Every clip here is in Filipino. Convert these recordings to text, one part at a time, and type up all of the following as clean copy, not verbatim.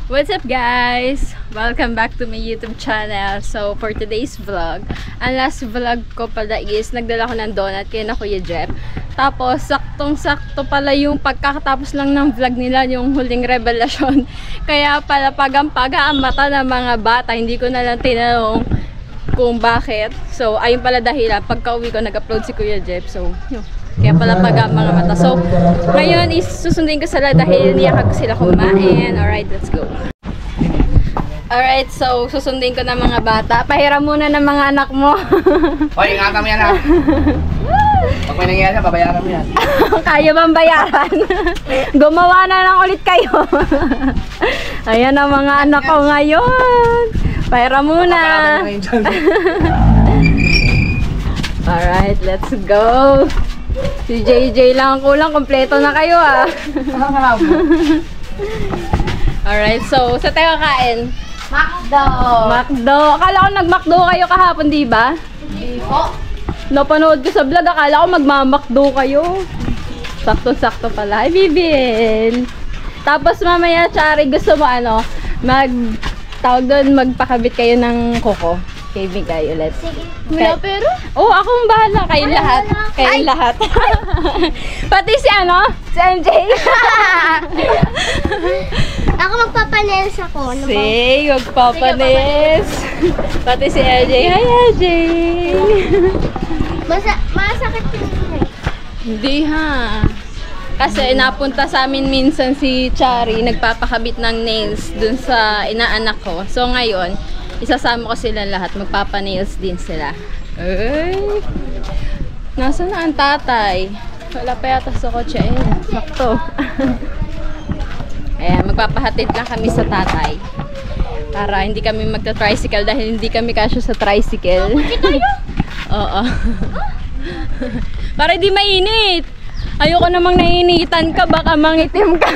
What's up guys? Welcome back to my YouTube channel. So for today's vlog, ang last vlog ko pala is nagdala ko ng donut kay na Kuya Jeff. Tapos saktong-sakto pala yung pagkakatapos lang ng vlog nila, yung huling revelasyon. Kaya pala pagang-paga ang mata ng mga bata. Hindi ko na lang tinanong kung bakit. So ayun pala dahilan, pagka-uwi ko nag-upload si Kuya Jeff. So yun. Kaya pala paga mga mata. So, ngayon is susundin ko sila dahil niyakag sila kumain. Alright, let's go. Alright, so susundin ko ng mga bata. Pahiram muna ng mga anak mo. Hoy, ingatan mo yan ha. Pag may nangyayari, babayaran mo yan. Kaya bang bayaran? Gumawa na lang ulit kayo. Ayan ang mga anak ko ngayon. Pahiram muna. Alright, let's go. Si JJ lang ang kulang, kompleto na kayo ah. Alright, so sa tayo kain? Macdo. Macdo. Akala ko nag-Macdo kayo kahapon, di ba? Hindi po. Napanood ko sa vlog, akala ko magma-Macdo kayo. Sakto-sakto pala. Ay, Bibil. Tapos mamaya, Chari, gusto mo tawag doon, magpakabit kayo ng kuko. Kay Bigay ulit. Sige. Wala pero? Oo, akong bahala. Kayo lahat. Kayo lahat. Pati si Si MJ. Ako magpapanes ako. Sige, magpapanes. Pati si LJ. Hi, LJ. Masakit yun. Hindi ha. Kasi napunta sa amin minsan si Chari, nagpapakabit ng nails dun sa inaanak ko. So ngayon, isasama ko sila lahat, magpapa-nails din sila. Ay! Nasaan na ang tatay? Wala pa yata sa kotse. Sakto. Ayan, magpapahatid lang kami sa tatay. Para hindi kami magta-tricycle dahil hindi kami kasya sa tricycle. Oo. Para hindi mainit. Ayoko namang nainitan ka, baka mangitim ka.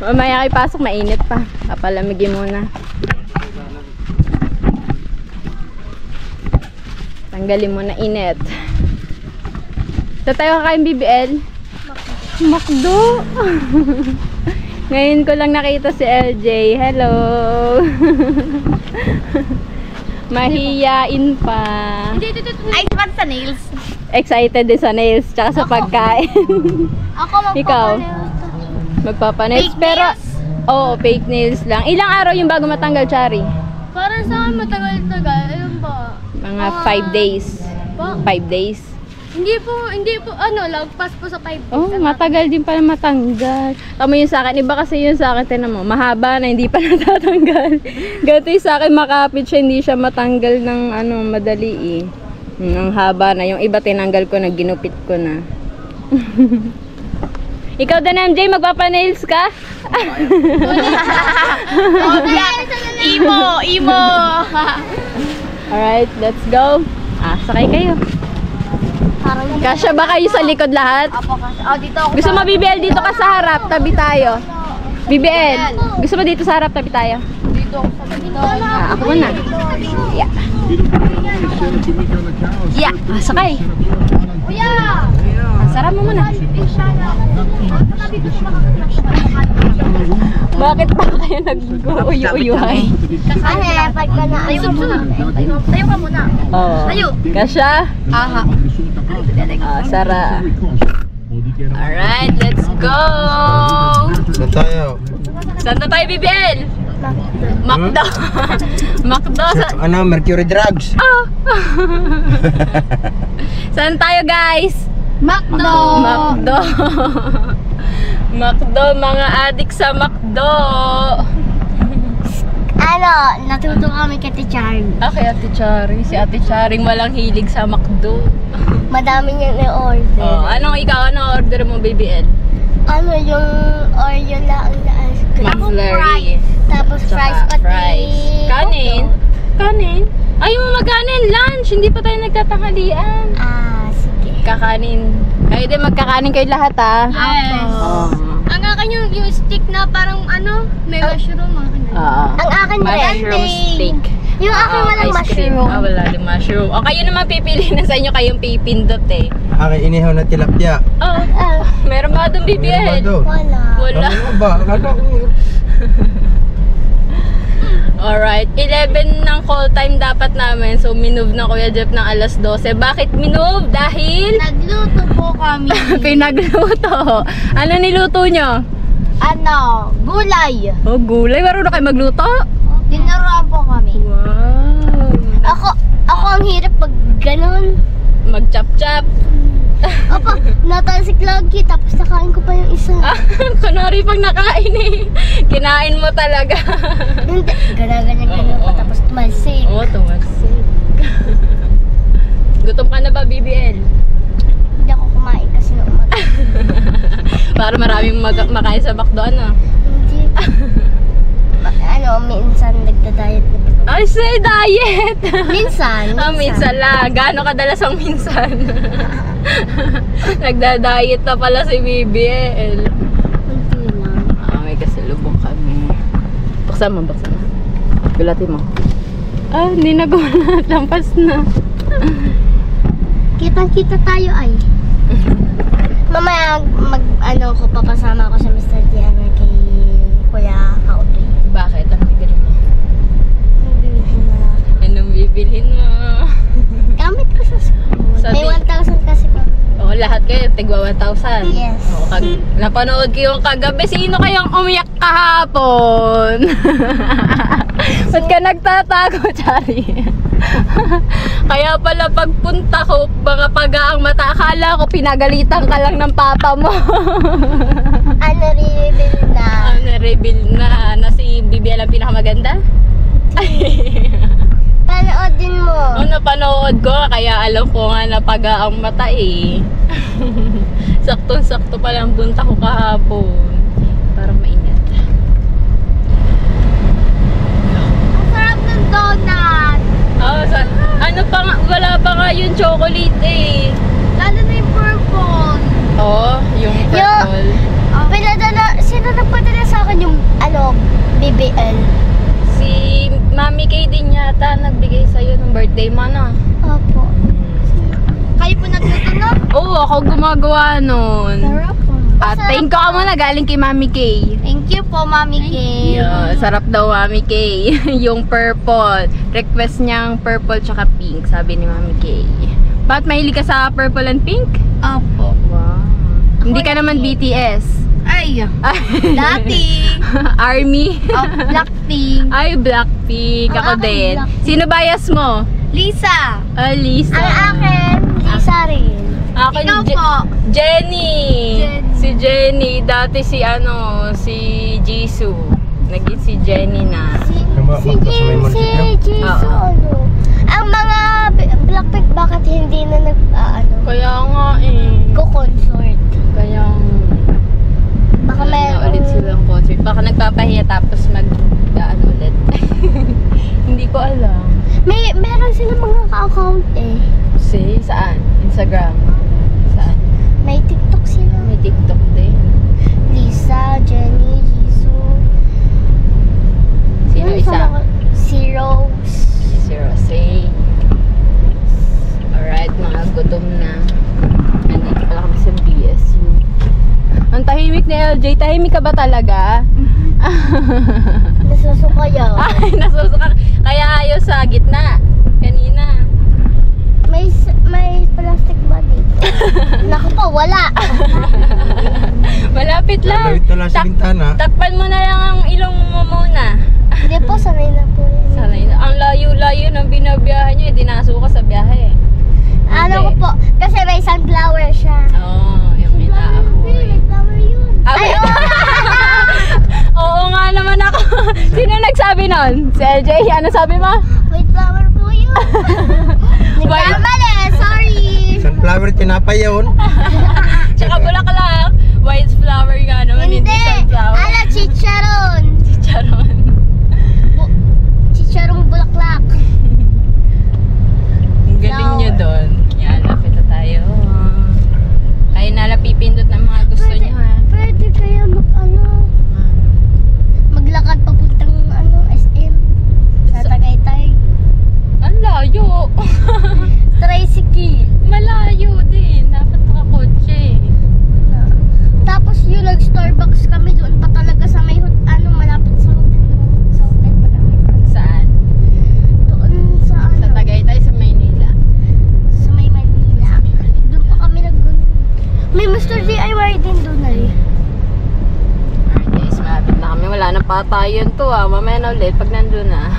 Mamaya kayo pasok, mainit pa. Papalamigin muna. Tanggalin mo na init. Sa tayo kakain BBL? Macdo. Ngayon ko lang nakita si LJ. Hello. Mahiyain pa. Ay, diba sa nails? Excited din sa nails tsaka sa pagkain. Ako Ikaw? Magpapanails. Fake Pero, nails? oo, fake nails lang. Ilang araw yung bago matanggal, Chari? Para sa akin matagal-tagal. Ayun ba? Mga 5 days. Pa? 5 days. Hindi po, lagpas po sa 5 days. Oh, matagal din pala matanggal. Tama yung sa akin. Iba kasi yung sa akin, tinan mo, mahaba na, hindi pa natatanggal. Ganito yung sa akin, makapit siya, hindi siya matanggal ng madali eh. Ang haba na. Yung iba tinanggal ko na, ginupit ko na. Ikaw din, MJ, magpapanails ka? Imo! Alright, let's go. Sakay kayo. Kasya ba kayo sa likod lahat? Dito ako. Gusto mo BBL dito ka sa harap, tabi tayo. BBL, gusto mo dito sa harap, tabi tayo? Dito ako sa dito. Ako muna. Yeah. Yeah, sakay. Kuya! Sarap mo muna. Bakit ba kayo nag-uyu-uyuhay? Kasi pag ka na. Tayo ka muna. Oo. Tayo. Kasya? Aha. Sara. Alright, let's go! Saan tayo? Saan na tayo, BBL? Macdo. Macdo. Mercury Drugs? Saan tayo, guys? Macdo! Macdo. Macdo, mga adik sa Macdo. Natuto kami kay Ate Charing. Okay, Ate Charing. Si Ate Charing walang hilig sa Macdo. Madami niyang i-order. Oh, anong order mo, BBL? Yung Oreo lang na ice cream. McFlurry. Tapos fries pati. Fries. Kanin? Kanin? Ayaw mo mag-kanin. Lunch. Hindi pa tayo nagtatanghalian. Sige. Kakanin. Kayo din magkakanin kayo lahat, ah. Yes. Ang akin yung stick na parang may mushroom. Oo. Ang akin Mushroom steak. Yung akin walang ice cream. mushroom. Wala yung mushroom. O, kayo naman pipili na sa inyo kayong pipindot eh. Aking inihaw na tilapia. Oh, meron ba doon Meron ba BBL? doon? Wala. Wala. Ano ba? Akala ko. Alright, 11 ng call time dapat namin. So, minove na Kuya Jeff ng alas 12. Bakit minove? Dahil Nagluto po kami. pinagluto. Ano niluto nyo? Gulay. Oh, gulay. Marunong kayo magluto? Dinuruan po kami. Wow. Ako ang hirap pag ganun. Mag-chop-chop. Opo, natalsik lagi tapos nakain ko pa yung isa. Kunwari pag nakain eh. Kinain mo talaga. Hindi, ganyan Oo. pa tapos tumalsik. Oo, tumagsik. Gutom ka na ba, BBL? Hindi ako kumain kasi nung umaga. Para maraming makain sa bakdoan ah. Hindi. Minsan nagda-diet na po. Ay, say diet! Minsan. Minsan lang. Gaano kadalas ang minsan? Nagda-diet na pala si BBL. Hindi lang. May kasalubong kami. Buksan mo. Gulatin mo. Hindi na gulat. Lampas na. Kitang-kita tayo ay. Mamaya ko papasama ko sa Mr. Diana kay Kuya Audrey. Bakit? Anong bibilhin mo? Anong bibilhin mo? Gamit ko sa school. Sabi- May 1,000 kasi pa. Lahat kayo, tigwa 1,000. Yes. Napanood ko yung kagabi. Sino kayang umiyak kahapon? Ba't ka nagtatago, Chari? Kaya pala pagpunta ko, mga pagaang mata, akala ko pinagalitan ka lang ng papa mo. Reveal na. Na-reveal na si BBL ang pinakamaganda? Panoodin mo. Napanood ko, kaya alam ko nga na pagaang mata eh. Saktong-sakto pa lang punta ko kahapon. Parang mainit. Ang sarap ng donut. Ano pa nga, wala pa nga yung chocolate eh. Lalo na yung purple. Yung purple. Sino nagpadala sa akin yung BBL? Si Mami Kay din yata nagbigay sa'yo ng birthday mo na. Opo. Kayo po nagluto na? Oo, ako gumagawa nun. Sarap po. At thank you ka muna, galing kay Mami Kay. Thank you po, Mami Kay. Sarap daw Mami Kay. Yung purple. Request niyang purple tsaka pink, sabi ni Mami Kay. Bakit mahilig ka sa purple and pink? Opo. Wow. Hindi ka naman BTS. Ay, dati. Army. Blackpink. Ay, Blackpink. Ang Ako akin, din. Blackpink. Sino bias mo? Lisa. Lisa. Ang akin, Lisa rin. Ako Ikaw po. Jenny. Jenny. Si Jenny. Dati si Jisoo. Naging si Jenny na. Si May munisipyo? Jisoo, Ang mga Blackpink, bakit hindi na Kaya nga eh. Go-consort? Kaya Baka wala na meron. ulit silang concert. Baka nagpapahiya tapos mag-gaan ulit. Hindi ko alam. Meron sila mga ka-account eh. Saan? Instagram? Saan? May TikTok sila. May TikTok din. Lisa, Jenny, Jisoo. Sino Yun, isa? Si Rose. Si Rosé. Alright, mga gutom na. Nandito pala kami sa BSU. Ang tahimik ni LJ. Tahimik ka ba talaga? Nasusukayaw. Ay, nasusuka. Kaya ayaw sa gitna. Kanina. May plastic ba dito? Naku po, wala. Malapit lang. Lalawit na lang sa bintana. Takpan mo na lang ang ilong mo muna. Hindi po, sanay na po yun. Sanay na. Ang layo-layo ng binabiyahe niyo. Dinaso ka sa biyahe. Ano ko po, kasi may sunflower siya. Oo, yung inaamoy. May flower yun. Ay, oo nga naman ako. Sino nagsabi nun? Si LJ? Ano sabi mo? Wait, flower po yun. Nagkamali, sorry. Sunflower tinapay yun. Tsaka bulaklak. White flower nga naman, hindi sunflower. Chicharon. Chicharon. Chicharong bulaklak. Ang galing nyo doon. Yan, lapit na tayo. Kayo na pipindot ng mga gusto nyo ha. Pwede kaya maglakad papuntang SM sa Tagaytay. napatayan to mamaya na ulit pag nandun na.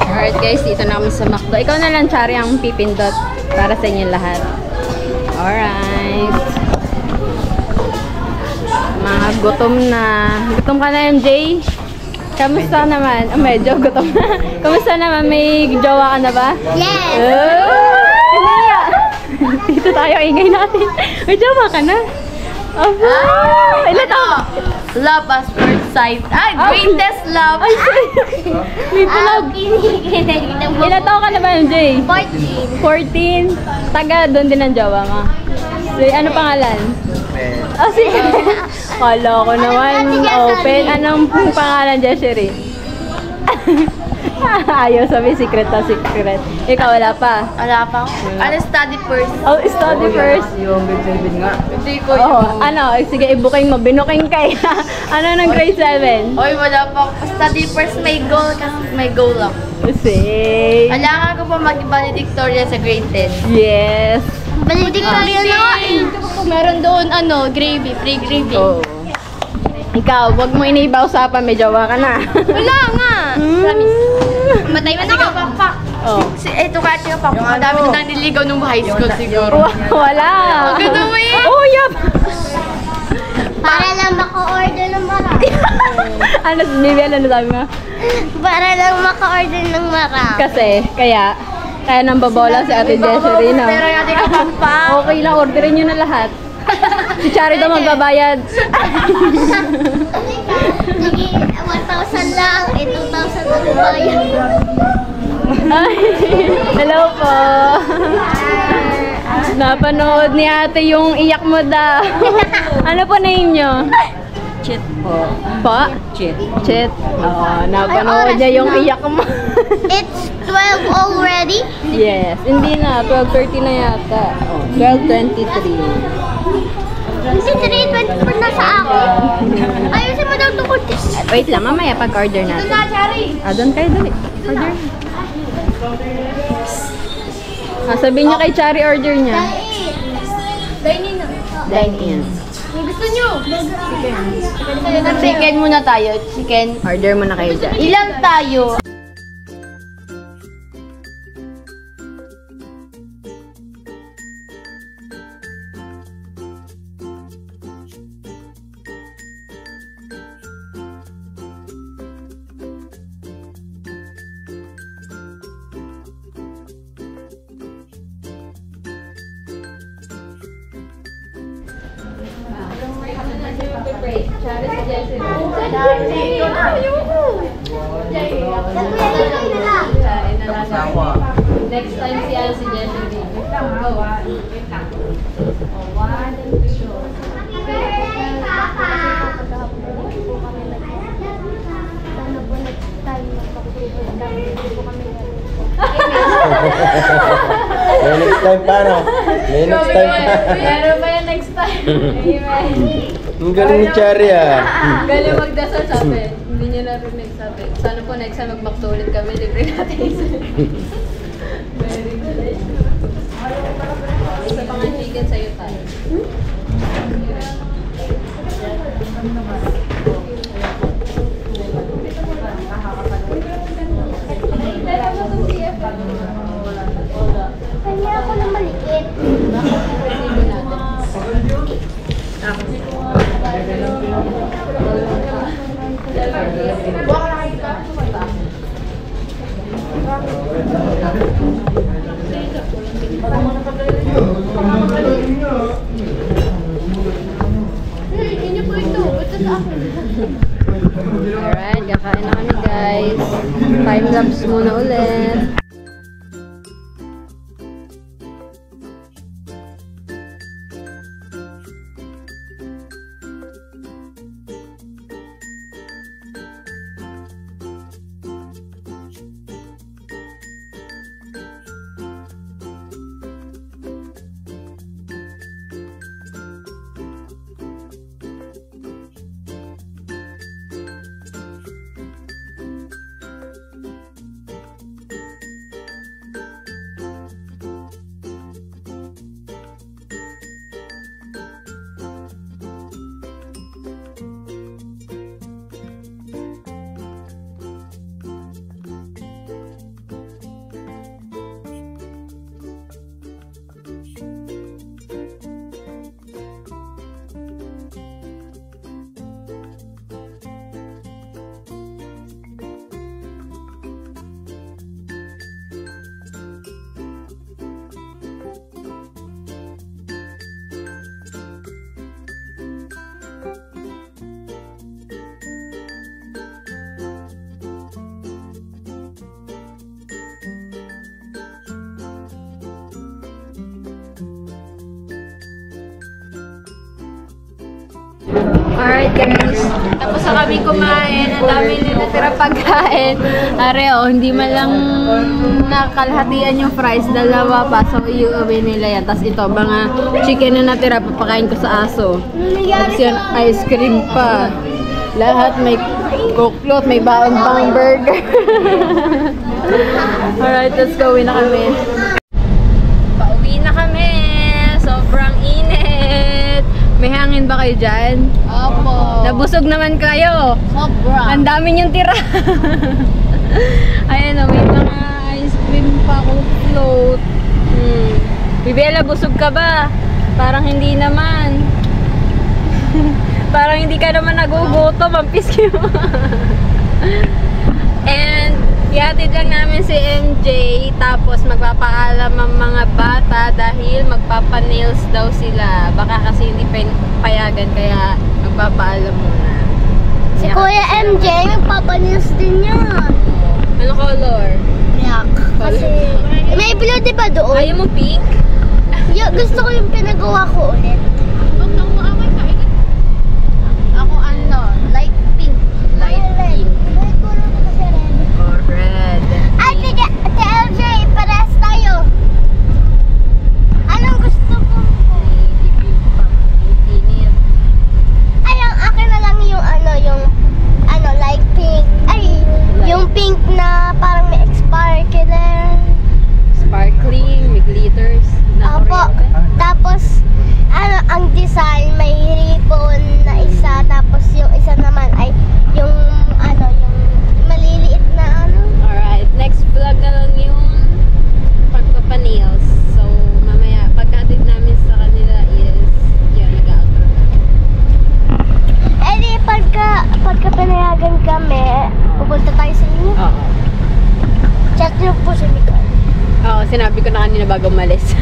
Alright guys, dito na kami sa McDo. Ikaw na lang, Chari, ang pipindot para sa inyo lahat. Alright. Mga gutom na. Gutom ka na, MJ? Kamusta naman? Medyo gutom na. Kamusta naman? May jowa ka na ba? Yes! Hindi niya. Dito tayo, ingay natin. May jowa ka na? Aba! Ilan taon? Love at first sight. Greatest love. Ay, may vlog. Ilan taon ka na ba, MJ? 14. 14. Taga doon din ang jowa mo. So, ano pangalan? Oh, sige. Kala ko naman open. Anong pangalan, Jessery? Ayaw sabi, secret na secret. Ikaw, wala pa? Wala pa. Ano, study first. Oh, study first. Yung grade 7 nga. Hindi ko Oh, ano, sige, i-booking mo. Binuking kay. Ano ng grade 7? Oy, wala pa. Study first, may goal kasi may goal lang. Say. Kailangan ko pa mag-valedictorian sa grade 10. Yes. Valedictorian na nga eh. Meron doon, gravy, pre-gravy. Oh. Ikaw, wag mo iniiba usapan. May jowa ka na. Wala nga. Promise. Matay man ako. Pak. Oh. Ito ka, ito pa. Madami ko nang niligaw nung high school siguro. Wala. Ganun mo eh. Oh, yup. Para lang maka-order ng marami. Ano, Vivian, ano sabi mo? Para lang maka-order ng marami. Kasi, kaya nang babola si Ate Jessery, no? Pero natin kapampa. Okay lang, orderin nyo na lahat. Si Chari daw magbabayad. Sige, 1,000 lang. 2,000 na bayad. Ay, hello po. Napanood ni ate yung iyak mo daw. Ano po name nyo? Chit. Pa? Chit. Chit. Oo, napanood niya yung iyak mo. It's 12 already? Yes, hindi na. 12:30 na yata. Oh, 12:23. Hindi, 3:24 na sa akin. Ayusin mo daw tungkol. Wait lang, mamaya pag-order natin. Chari. Doon kayo, dali. Order. Sabihin niyo kay Chari order niya. Dining na. Dine in. Gusto nyo? Chicken muna tayo. Chicken. Order mo na kayo dyan. Ilang tayo? Next time si Jessery. May next time pa, no? May next time pa. Meron ba yan next time? Amen. Ang galing ni Chari, ah. Galing magdasal sabi. Hindi niya narinig sabi. Sana po next time mag-back to ulit kami. Libre natin isa. Very good. Isa pang ang chicken sa'yo tayo. Kanya ako na maliit. Alright, kakain na kami guys. Time lapse muna ulit. Alright guys, tapos na kami kumain. Ang dami nila tira pagkain. Are, hindi man lang nakalahatian yung fries. Dalawa pa. So, iuwi nila yan. Tapos ito, mga chicken na natira. Papakain ko sa aso. Tapos yun, ice cream pa. Lahat may coke-cloth, may baon pang burger. Alright, let's go. Uwi na kami. Pauwi na kami. Sobrang init. May hangin ba kayo dyan? Opo. Nabusog naman kayo. Sobra. Ang dami niyong tira. Ayan o, may mga ice cream pa ako float. Bibela, busog ka ba? Parang hindi naman. Parang hindi ka naman nagugutom. Ang piski mo. And, ihatid lang namin si MJ. Tapos, magpapaalam ang mga bata dahil magpapa-nails daw sila. Baka kasi hindi payagan, kaya magpapaalam muna. Si Kuya MJ, magpapanis din yan. Ano color? Black. Kasi, may blue diba doon? Ayaw mo pink? Gusto ko yung pinagawa ko ulit. Ako ano, light pink. Light pink. Light ko lang kasi red. Or red. Ay, sige, Ate LJ, parehas tayo. Anong gusto ko? Ay, ang akin na lang yung light pink. Ay, yung pink na parang may sparkler. Sparkling, may glitters. Na Opo. red. Tapos, ang design, may ribbon na isa. Tapos, yung isa naman ay yung maliliit na Alright, next vlog na lang yung pagpapanails. So, mamaya, pagkatid namin sa kanila is, yan, nag-outro. Eh di, pagka panayagan kami, pupunta tayo sa inyo. Oo. Chat niyo po si Mika. Oo, sinabi ko na kanina bago umalis.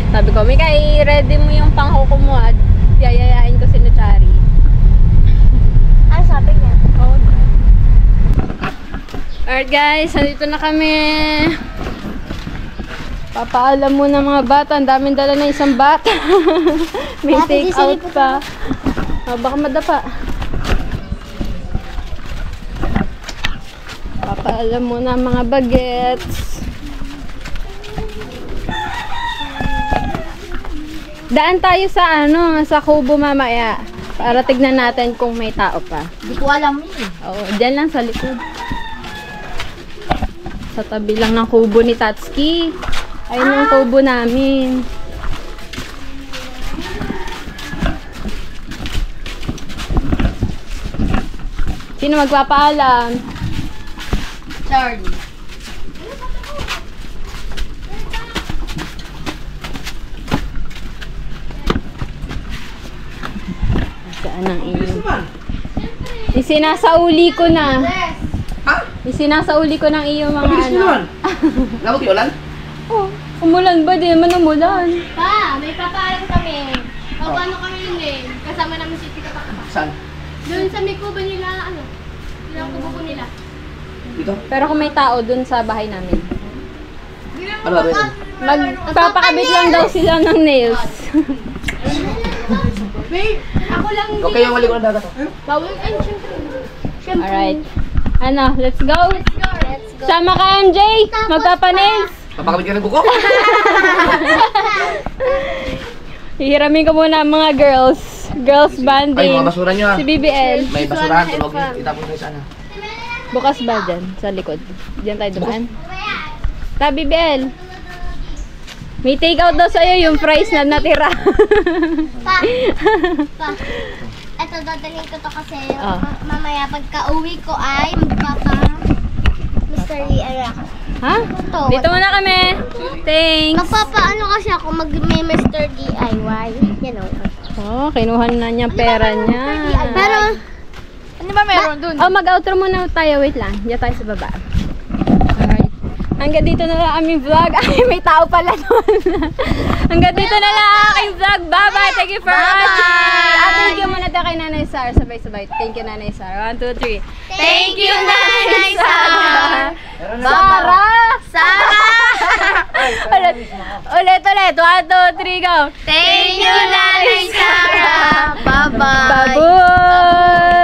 Sabi ko, Mika, i-ready mo yung panghuko mo at yayayain ko si Nuchari. Ano sabi niya? Oo. Alright guys, nandito na kami. Papaalam mo ng mga bata. Ang daming dala na isang bata. May Ate, take out sisilipin pa. Baka madapa. Papaalam mo ng mga bagets. Daan tayo sa kubo mamaya. Para tignan natin kung may tao pa. Hindi ko alam yun. Oo, dyan lang sa likod. Sa tabi lang ng kubo ni Tatsuki. Ayun yung kubo namin. Sino magpapaalam? Charlie. Saan ang iyo? Isinasauli ko na. Ha? Isinasauli ko ng iyo mga Mabilis mo naman. anak. Labot yung ulan? Oh, umulan ba? Di naman umulan. Pa, may papaalam kami. Paano kami yun eh? Kasama namin si Tita Papa. Saan? Doon sa may kubo nila, yung kubo nila. Dito? Pero kung may tao dun sa bahay namin. Ano ba rin? Magpapakabit lang daw sila ng nails. Wait, ako lang Huwag kayong mali ko ng dagat. bawal and syempre. Alright. Ano, let's go. Let's go. Sama ka MJ. Magpapa-nails. Papakabit ka ng buko? Hihiramin ko muna ang mga girls. Girls Ay, banding. mga basura nyo ha. Si BBL. May basurahan, tulog nyo. Itapon kayo sana. Bukas ba dyan? Sa likod. Diyan tayo dumaan. Ta, BBL. May take out daw sa'yo yung fries na natira. Pa. Ito, dadalhin ko to kasi Oh. mamaya pagka-uwi ko ay mystery ako. Ha? Dito muna kami. Thanks. Magpapaano kasi ako may Mr. DIY. You know. Oh, kinuha na niya pera niya. Pero, ano ba meron dun? Oh, mag-outro muna tayo. Wait lang. Diyan tayo sa baba. Alright. Hanggang dito na lang aming vlog. Ay, may tao pala doon. Hanggang dito na lang ang aking vlog. Bye-bye. Thank you for watching. Thank you muna tayo kay Nanay Sar. Sabay-sabay. Thank you, Nanay Sar. 1, 2, 3. Thank you, Nanay Sar. Sara! Sarah! Ulit. 1, 2, 3, go. Thank you, Nanay Sarah. Bye-bye. Baboy!